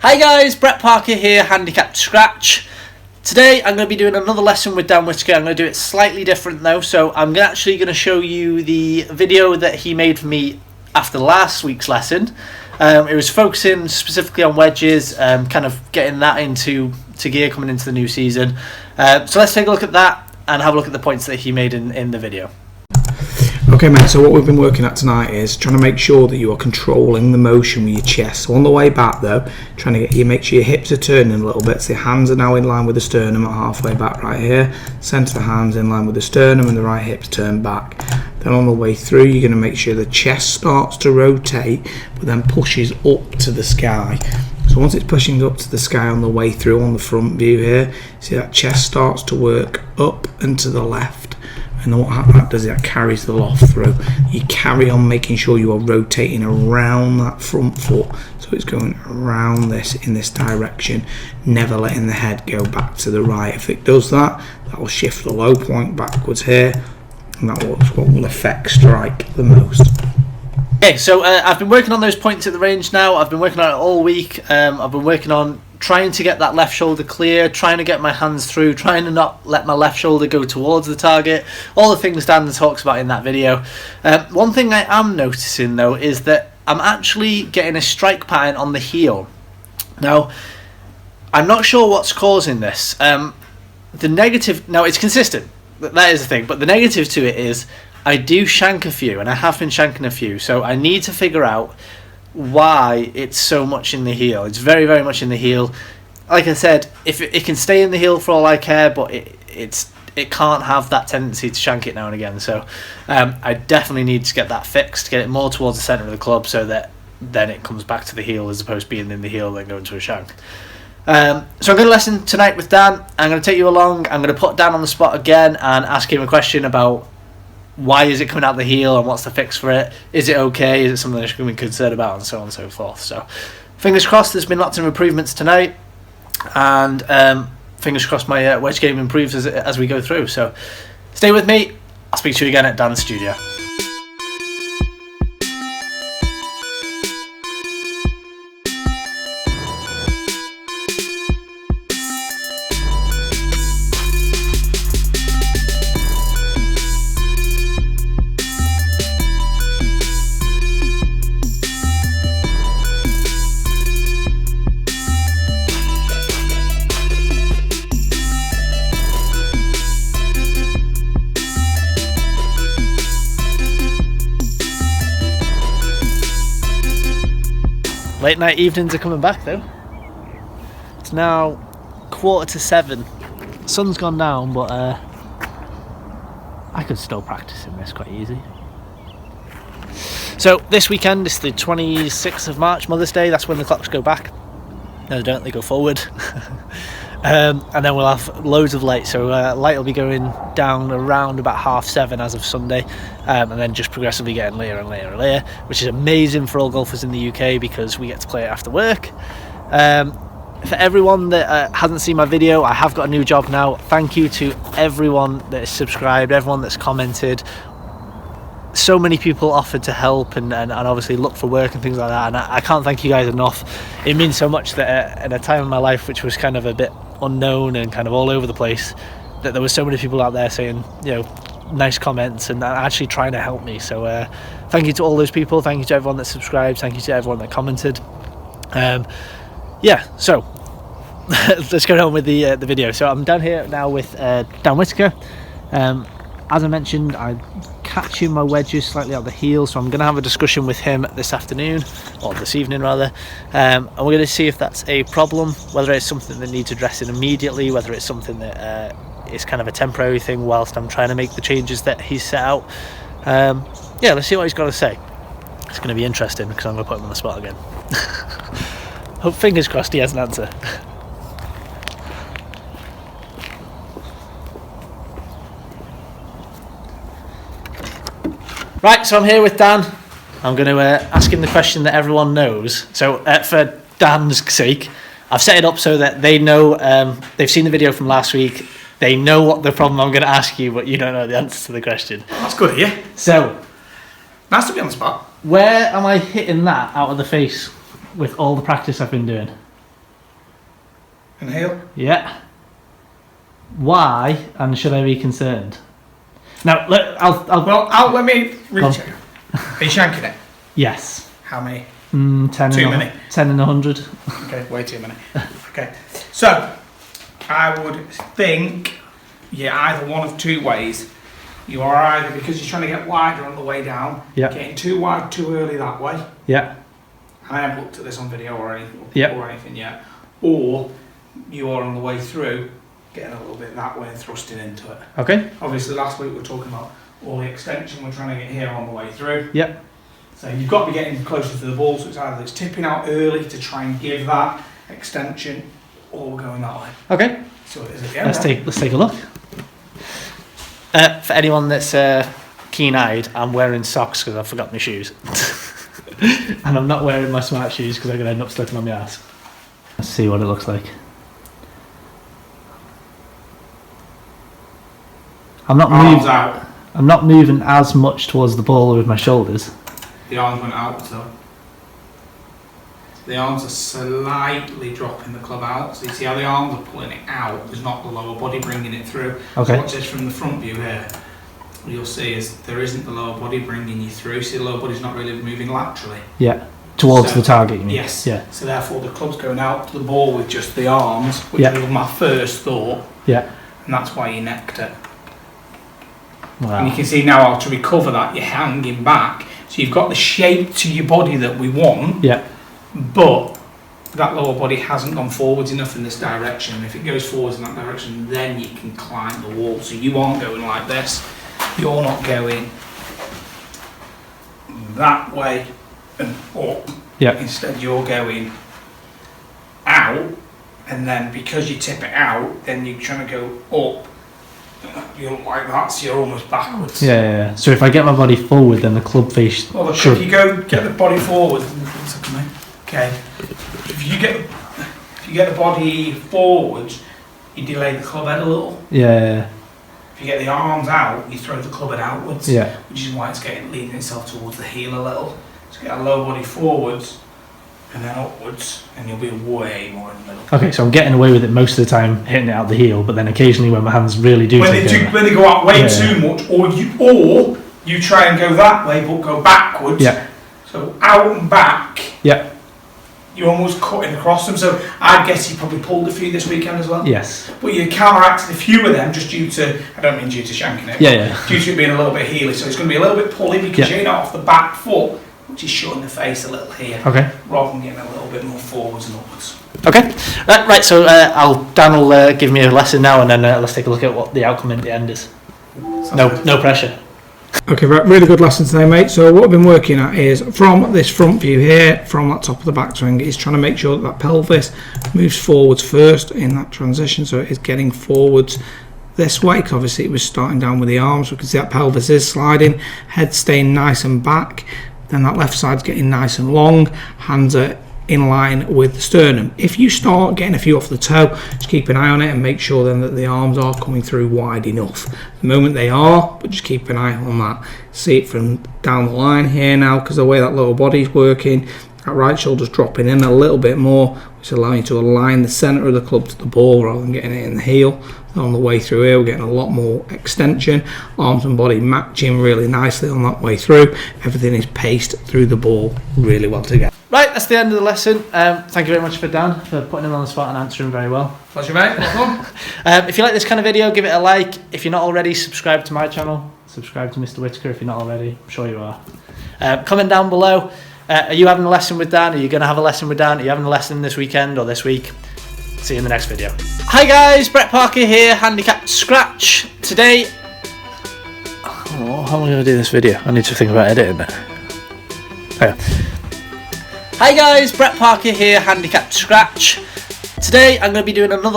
Hi guys, Brett Parker here, Handicapped Scratch. Today I'm going to be doing another lesson with Dan Whittaker. I'm going to do it slightly different though, so I'm actually going to show you the video that he made for me after last week's lesson. It was focusing specifically on wedges, kind of getting that into gear coming into the new season. So let's take a look at that and have a look at the points that he made in the video. Okay mate, so what we've been working at tonight is trying to make sure that you are controlling the motion with your chest. So on the way back though, trying to get you make sure your hips are turning a little bit, so your hands are now in line with the sternum at halfway back right here. Centre the hands in line with the sternum and the right hips turn back. Then on the way through you're going to make sure the chest starts to rotate but then pushes up to the sky. So once it's pushing up to the sky on the way through on the front view here, see that chest starts to work up and to the left. And then what that does is that carries the loft through. You carry on making sure you are rotating around that front foot. So it's going around this in this direction, never letting the head go back to the right. If it does that, that will shift the low point backwards here. And that was what will affect strike the most. Okay, so I've been working on those points at the range now. I've been working on it all week. I've been working on trying to get that left shoulder clear, trying to get my hands through, trying to not let my left shoulder go towards the target, all the things Dan talks about in that video. One thing I am noticing though is that I'm actually getting a strike pattern on the heel. Now, I'm not sure what's causing this. The negative, now it's consistent, that is the thing, but the negative to it is I do shank a few, and I have been shanking a few, so I need to figure out why it's so much in the heel. It's very, very much in the heel. Like I said, if it can stay in the heel for all I care, but it can't have that tendency to shank it now and again. So I definitely need to get that fixed, get it more towards the centre of the club, so that then it comes back to the heel as opposed to being in the heel then going to a shank. So I'm going to lesson tonight with Dan. I'm going to take you along. I'm going to put Dan on the spot again and ask him a question about why is it coming out the heel and what's the fix for it? Is it okay? Is it something I should be concerned about? And so on and so forth. So fingers crossed there's been lots of improvements tonight, and fingers crossed my wedge game improves as we go through. So stay with me. I'll speak to you again at Dan's studio. Late night evenings are coming back though. It's now 6:45. The sun's gone down, but I could still practice in this quite easy. So this weekend is the 26th of March, Mother's Day. That's when the clocks go back. No, they don't, they go forward. And then we'll have loads of light. So light will be going down around about 7:30 as of Sunday, and then just progressively getting later and later and later, which is amazing for all golfers in the UK because we get to play it after work. For everyone that hasn't seen my video, I have got a new job now. Thank you to everyone that has subscribed, everyone that's commented. So many people offered to help and obviously look for work and things like that, and I can't thank you guys enough. It means so much that at a time in my life which was kind of a bit unknown and kind of all over the place, that there were so many people out there saying, you know, nice comments and actually trying to help me. So thank you to all those people. Thank you to everyone that subscribed. Thank you to everyone that commented. Yeah, so let's go on with the video. So I'm down here now with Dan Whittaker. As I mentioned, I'm catching my wedges slightly out the heel, so I'm going to have a discussion with him this afternoon, or this evening rather, and we're going to see if that's a problem, whether it's something that needs addressing immediately, whether it's something that is kind of a temporary thing whilst I'm trying to make the changes that he's set out. Yeah, let's see what he's got to say. It's going to be interesting because I'm going to put him on the spot again. Hope, fingers crossed, he has an answer. Right, so I'm here with Dan. I'm going to ask him the question that everyone knows. So for Dan's sake, I've set it up so that they know, they've seen the video from last week, they know what the problem I'm going to ask you, but you don't know the answer to the question. That's good, yeah. So, nice to be on the spot. Where am I hitting that out of the face with all the practice I've been doing? And heel. Yeah. Why? And should I be concerned? Now, Let me recheck. Are you shanking it? Yes. How many? 10 Too many. 10 and 100. Okay, way too many. Okay, so I would think either one of two ways. You are either, because you're trying to get wider on the way down, getting too wide too early that way. Yeah. I haven't looked at this on video or anything yet. Or you are on the way through, getting a little bit that way and thrusting into it. Okay. Obviously, last week we were talking about all the extension we're trying to get here on the way through. Yep. So you've got to be getting closer to the ball, so it's either it's tipping out early to try and give that extension, or we're going that way. Okay. So is it Let's take a look. For anyone that's keen-eyed, I'm wearing socks because I forgot my shoes. And I'm not wearing my smart shoes because I'm going to end up slipping on my ass. Let's see what it looks like. I'm not moving as much towards the ball with my shoulders. The arms went out, so the arms are slightly dropping the club out. So you see how the arms are pulling it out. There's not the lower body bringing it through. Okay. So watch this from the front view here. What you'll see is there isn't the lower body bringing you through. See, the lower body's not really moving laterally. Yeah. Towards the target, you mean? Yes. Yeah. So therefore the club's going out to the ball with just the arms, which was my first thought. Yeah. And that's why you necked it. Wow. And you can see now how to recover that, you're hanging back. So you've got the shape to your body that we want. Yeah. But that lower body hasn't gone forwards enough in this direction. And if it goes forwards in that direction, then you can climb the wall. So you aren't going like this. You're not going that way and up. Yeah. Instead, you're going out, and then because you tip it out, then you're trying to go up. You're like that, so you're almost backwards. Yeah. So if I get my body forward, then the club face. Well, if you go get the body forward, okay. If you get the body forwards, you delay the club head a little. Yeah. If you get the arms out, you throw the club head outwards. Yeah. Which is why it's leaning itself towards the heel a little. So get a lower body forwards and then upwards, and you'll be way more in the middle. Okay, so I'm getting away with it most of the time, hitting it out the heel, but then occasionally when my hands really do. When they go out way too much, or you try and go that way but go backwards. Yeah. So out and back. Yeah. You're almost cutting across them. So I guess you probably pulled a few this weekend as well. Yes. But you counteracted a few of them just due to, I don't mean due to shanking it. Yeah. Due to it being a little bit heely. So it's going to be a little bit pulley because you're not off the back foot, which is shutting the face a little here. Okay. Rather than getting a little bit more forwards and upwards. Okay. Right. So Dan will give me a lesson now, and then let's take a look at what the outcome in the end is. No pressure. Okay, right, really good lesson today, mate. So what we've been working at is from this front view here, from that top of the backswing, is trying to make sure that pelvis moves forwards first in that transition, so it is getting forwards this way, because obviously it was starting down with the arms. We can see that pelvis is sliding, head staying nice and back, then that left side's getting nice and long, hands are in line with the sternum. If you start getting a few off the toe, just keep an eye on it and make sure then that the arms are coming through wide enough. The moment they are, but just keep an eye on that. See it from down the line here now, because the way that lower body's working, that right shoulder's dropping in a little bit more, which is allowing you to align the centre of the club to the ball rather than getting it in the heel. On the way through here, we're getting a lot more extension, arms and body matching really nicely on that way through. Everything is paced through the ball really well together. Right, that's the end of the lesson. Thank you very much for Dan for putting him on the spot and answering very well. Pleasure, mate. If you like this kind of video, give it a like. If you're not already, subscribe to my channel. Subscribe to Mr. Whittaker if you're not already. I'm sure you are. Comment down below. Are you having a lesson with Dan? Are you going to have a lesson with Dan? Are you having a lesson this weekend or this week? See you in the next video. Hi guys, Brett Parker here, Handicap Scratch. Today, how am I going to do this video? I need to think about editing it. Okay. Hi guys, Brett Parker here, Handicap Scratch. Today I'm going to be doing another